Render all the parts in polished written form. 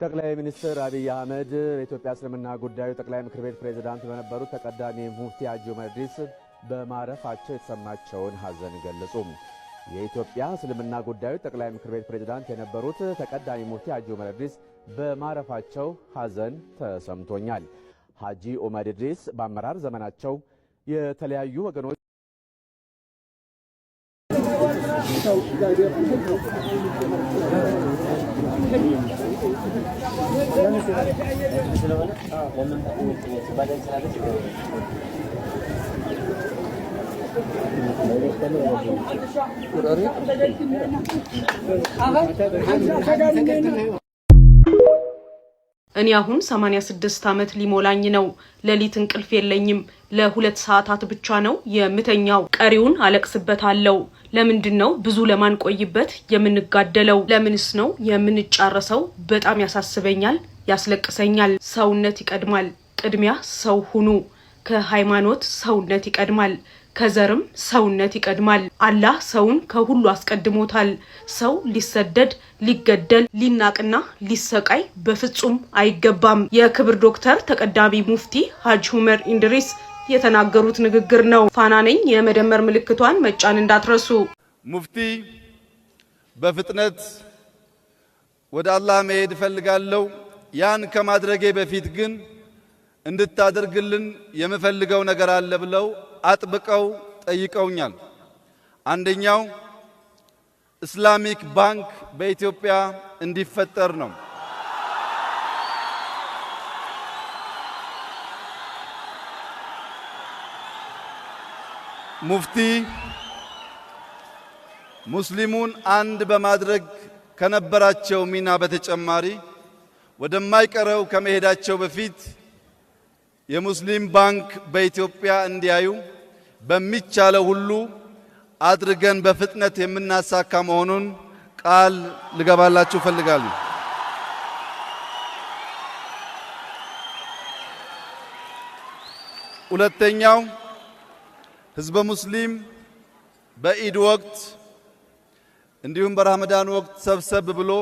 ጠቅላይ ሚኒስትር አብይ አህመድ የኢትዮጵያ እስልምና ጉዳዮች ጠቅላይ ምክር ቤት ፕሬዝዳንት በነበሩት ተቀዳሚ ሙፍቲ ሐጂ ዑመር ኢድሪስ በማረፋቸው የተሰማቸውን ሐዘን ገለጹ። የኢትዮጵያ እስልምና ጉዳዮች ጠቅላይ ምክር ቤት ፕሬዝዳንት የነበሩት ተቀዳሚ ሙፍቲ ሐጂ ዑመር ኢድሪስ በማረፋቸው ሐዘን ተሰምቶኛል። ሐጂ ዑመር ኢድሪስ በአመራር ዘመናቸው የተለያዩ ወገኖች እኔ አሁን 86 ዓመት ሊሞላኝ ነው። ለሊት እንቅልፍ የለኝም። ለ2 ሰዓታት ብቻ ነው የምተኛው። ቀሪውን አለቅስበታለሁ። ለምንድነው ብዙ ለማን ቆይበት የምንጋደለው? ለምንስ ነው የምንጫረሰው? በጣም ያሳስበኛል፣ ያስለቅሰኛል። ሰውነት ይቀድማል። ቅድሚያ ሰው ሁኑ። ከሃይማኖት ሰውነት ይቀድማል። ከዘርም ሰውነት ይቀድማል። አላህ ሰውን ከሁሉ አስቀድሞታል። ሰው ሊሰደድ፣ ሊገደል፣ ሊናቅና ሊሰቃይ በፍጹም አይገባም። የክብር ዶክተር ተቀዳሚ ሙፍቲ ሐጂ ዑመር ኢድሪስ የተናገሩት ንግግር ነው። ፋና ነኝ። የመደመር ምልክቷን መጫን እንዳትረሱ። ሙፍቲ በፍጥነት ወደ አላህ መሄድ ፈልጋለሁ። ያን ከማድረጌ በፊት ግን እንድታደርግልን የምፈልገው ነገር አለ ብለው አጥብቀው ጠይቀውኛል። አንደኛው ኢስላሚክ ባንክ በኢትዮጵያ እንዲፈጠር ነው። ሙፍቲ ሙስሊሙን አንድ በማድረግ ከነበራቸው ሚና በተጨማሪ ወደማይቀረው ከመሄዳቸው በፊት የሙስሊም ባንክ በኢትዮጵያ እንዲያዩ በሚቻለው ሁሉ አድርገን በፍጥነት የምናሳካ መሆኑን ቃል ልገባላችሁ ፈልጋለሁ። ሁለተኛው ህዝበ ሙስሊም በኢድ ወቅት እንዲሁም በረመዳን ወቅት ሰብሰብ ብሎ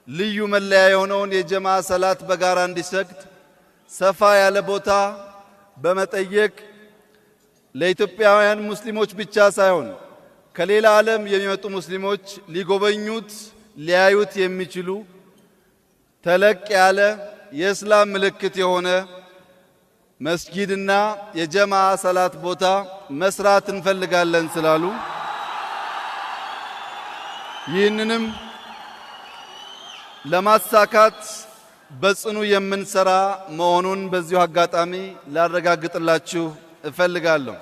ልዩ መለያ የሆነውን የጀማዓ ሰላት በጋራ እንዲሰግድ ሰፋ ያለ ቦታ በመጠየቅ ለኢትዮጵያውያን ሙስሊሞች ብቻ ሳይሆን ከሌላ ዓለም የሚመጡ ሙስሊሞች ሊጎበኙት ሊያዩት የሚችሉ ተለቅ ያለ የእስላም ምልክት የሆነ መስጊድና የጀማዓ ሰላት ቦታ መስራት እንፈልጋለን ስላሉ ይህንንም ለማሳካት በጽኑ የምንሰራ መሆኑን በዚሁ አጋጣሚ ላረጋግጥላችሁ እፈልጋለሁ።